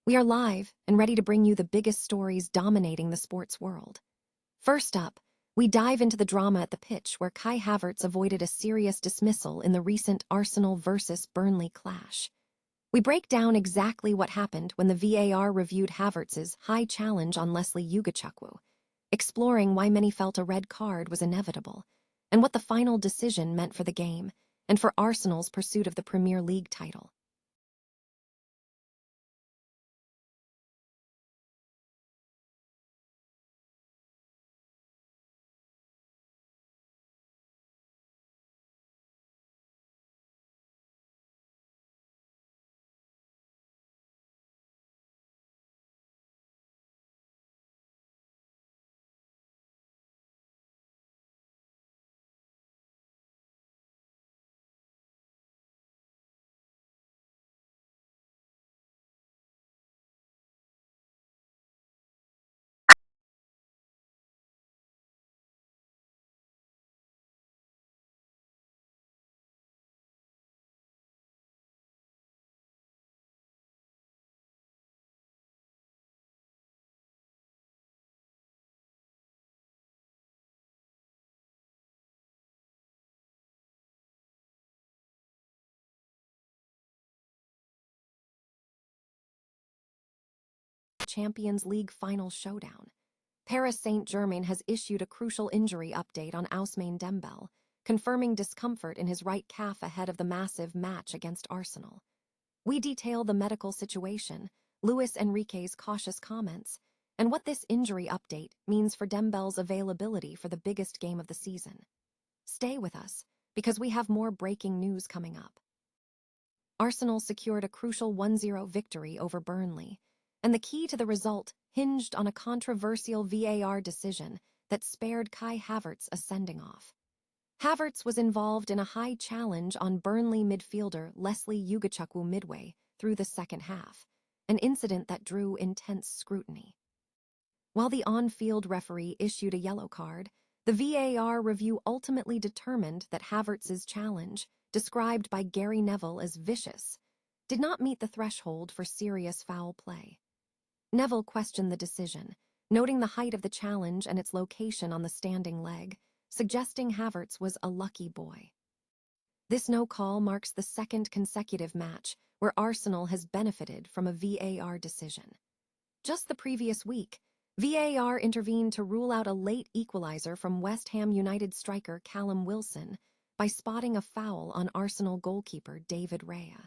We are live and ready to bring you the biggest stories dominating the sports world. First up, we dive into the drama at the pitch where Kai Havertz avoided a serious dismissal in the recent Arsenal versus Burnley clash. We break down exactly what happened when the VAR reviewed Havertz's high challenge on Leslie Ugachukwu, exploring why many felt a red card was inevitable, and what the final decision meant for the game and for Arsenal's pursuit of the Premier League title. Champions League final showdown. Paris Saint-Germain has issued a crucial injury update on Ousmane Dembele, confirming discomfort in his right calf ahead of the massive match against Arsenal. We detail the medical situation, Luis Enrique's cautious comments, and what this injury update means for Dembele's availability for the biggest game of the season. Stay with us, because we have more breaking news coming up. Arsenal secured a crucial 1-0 victory over Burnley, and the key to the result hinged on a controversial VAR decision that spared Kai Havertz a sending-off. Havertz was involved in a high challenge on Burnley midfielder Leslie Ugachukwu midway through the second half, an incident that drew intense scrutiny. While the on-field referee issued a yellow card, the VAR review ultimately determined that Havertz's challenge, described by Gary Neville as vicious, did not meet the threshold for serious foul play. Neville questioned the decision, noting the height of the challenge and its location on the standing leg, suggesting Havertz was a lucky boy. This no call marks the second consecutive match where Arsenal has benefited from a VAR decision. Just the previous week, VAR intervened to rule out a late equalizer from West Ham United striker Callum Wilson by spotting a foul on Arsenal goalkeeper David Raya.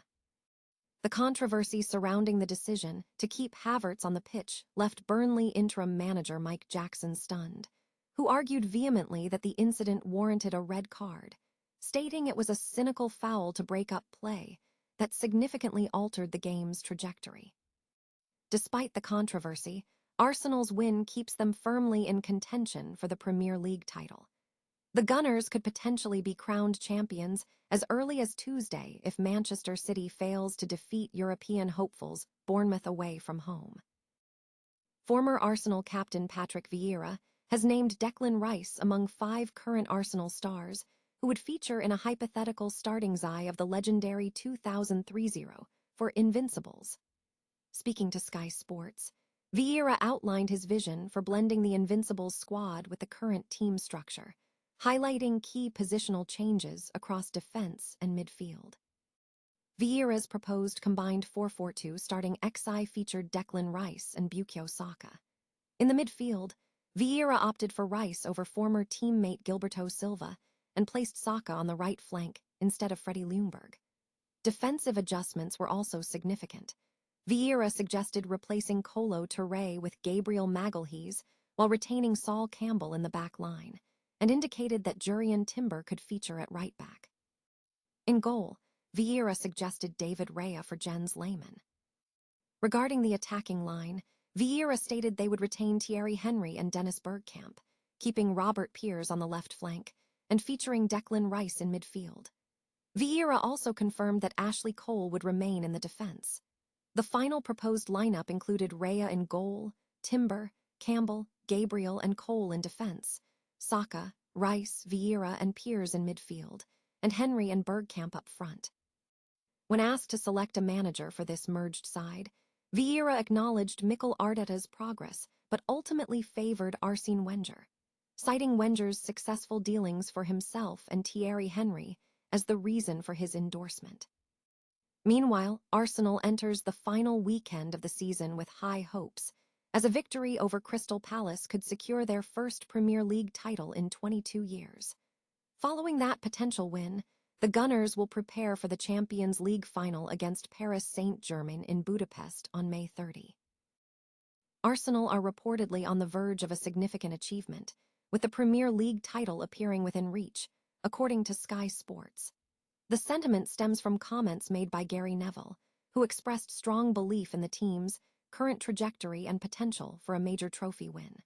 The controversy surrounding the decision to keep Havertz on the pitch left Burnley interim manager Mike Jackson stunned, who argued vehemently that the incident warranted a red card, stating it was a cynical foul to break up play that significantly altered the game's trajectory. Despite the controversy, Arsenal's win keeps them firmly in contention for the Premier League title. The Gunners could potentially be crowned champions as early as Tuesday if Manchester City fails to defeat European hopefuls Bournemouth away from home. Former Arsenal captain Patrick Vieira has named Declan Rice among 5 current Arsenal stars who would feature in a hypothetical starting XI of the legendary 2003 for Invincibles. Speaking to Sky Sports, Vieira outlined his vision for blending the Invincibles squad with the current team structure, highlighting key positional changes across defense and midfield. Vieira's proposed combined 4-4-2 starting XI featured Declan Rice and Bukayo Saka. In the midfield, Vieira opted for Rice over former teammate Gilberto Silva and placed Saka on the right flank instead of Freddie Ljungberg. Defensive adjustments were also significant. Vieira suggested replacing Kolo Touré with Gabriel Magalhaes while retaining Sol Campbell in the back line, and indicated that Jurrien Timber could feature at right back. In goal, Vieira suggested David Raya for Jens Lehmann. Regarding the attacking line, Vieira stated they would retain Thierry Henry and Dennis Bergkamp, keeping Robert Pires on the left flank and featuring Declan Rice in midfield. Vieira also confirmed that Ashley Cole would remain in the defense. The final proposed lineup included Raya in goal, Timber, Campbell, Gabriel, and Cole in defense, Saka, Rice, Vieira, and Pires in midfield, and Henry and Bergkamp up front. When asked to select a manager for this merged side, Vieira acknowledged Mikel Arteta's progress, but ultimately favored Arsene Wenger, citing Wenger's successful dealings for himself and Thierry Henry as the reason for his endorsement. Meanwhile, Arsenal enters the final weekend of the season with high hopes, as a victory over Crystal Palace could secure their first Premier League title in 22 years. Following that potential win, the Gunners will prepare for the Champions League final against Paris Saint-Germain in Budapest on May 30. Arsenal are reportedly on the verge of a significant achievement, with the Premier League title appearing within reach, according to Sky Sports. The sentiment stems from comments made by Gary Neville, who expressed strong belief in the team's current trajectory and potential for a major trophy win.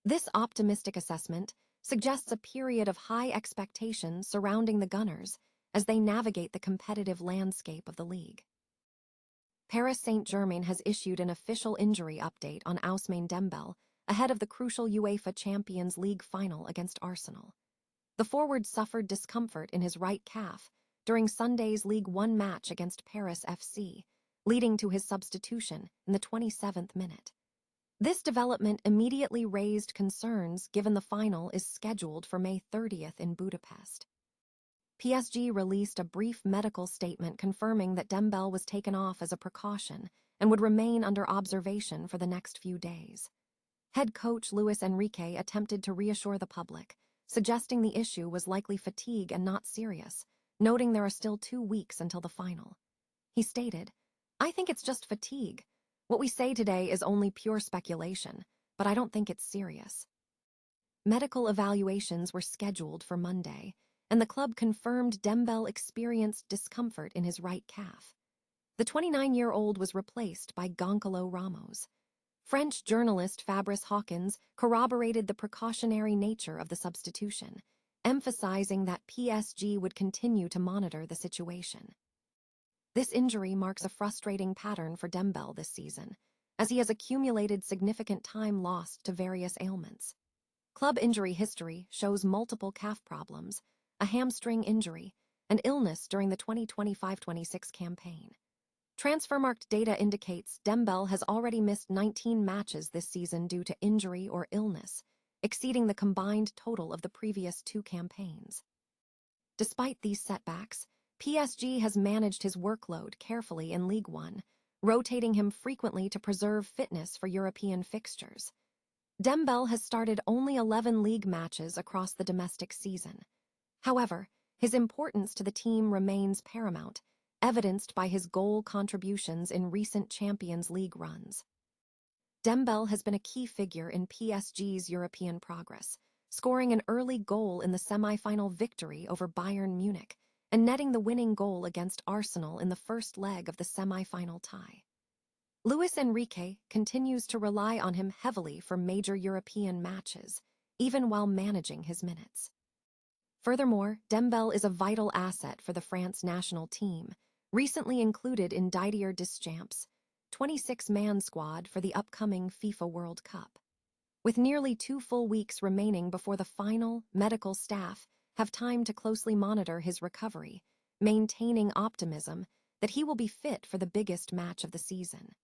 This optimistic assessment suggests a period of high expectation surrounding the Gunners as they navigate the competitive landscape of the league. Paris Saint-Germain has issued an official injury update on Ousmane Dembele ahead of the crucial UEFA Champions League final against Arsenal. The forward suffered discomfort in his right calf during Sunday's League One match against Paris FC, leading to his substitution in the 27th minute. This development immediately raised concerns given the final is scheduled for May 30th in Budapest. PSG released a brief medical statement confirming that Dembele was taken off as a precaution and would remain under observation for the next few days. Head coach Luis Enrique attempted to reassure the public, suggesting the issue was likely fatigue and not serious, noting there are still 2 weeks until the final. He stated, "I think it's just fatigue. What we say today is only pure speculation, but I don't think it's serious." Medical evaluations were scheduled for Monday, and the club confirmed Dembele experienced discomfort in his right calf. The 29-year-old was replaced by Goncalo Ramos. French journalist Fabrice Hawkins corroborated the precautionary nature of the substitution, emphasizing that PSG would continue to monitor the situation. This injury marks a frustrating pattern for Dembele this season, as he has accumulated significant time lost to various ailments. Club injury history shows multiple calf problems, a hamstring injury, and illness during the 2025-26 campaign. Transfermarkt data indicates Dembele has already missed 19 matches this season due to injury or illness, exceeding the combined total of the previous 2 campaigns. Despite these setbacks, PSG has managed his workload carefully in League One, rotating him frequently to preserve fitness for European fixtures. Dembele has started only 11 league matches across the domestic season. However, his importance to the team remains paramount, evidenced by his goal contributions in recent Champions League runs. Dembele has been a key figure in PSG's European progress, scoring an early goal in the semi-final victory over Bayern Munich and netting the winning goal against Arsenal in the first leg of the semi-final tie. Luis Enrique continues to rely on him heavily for major European matches, even while managing his minutes. Furthermore, Dembele is a vital asset for the France national team, recently included in Didier Deschamps' 26-man squad for the upcoming FIFA World Cup. With nearly 2 full weeks remaining before the final, medical staff have time to closely monitor his recovery, maintaining optimism that he will be fit for the biggest match of the season.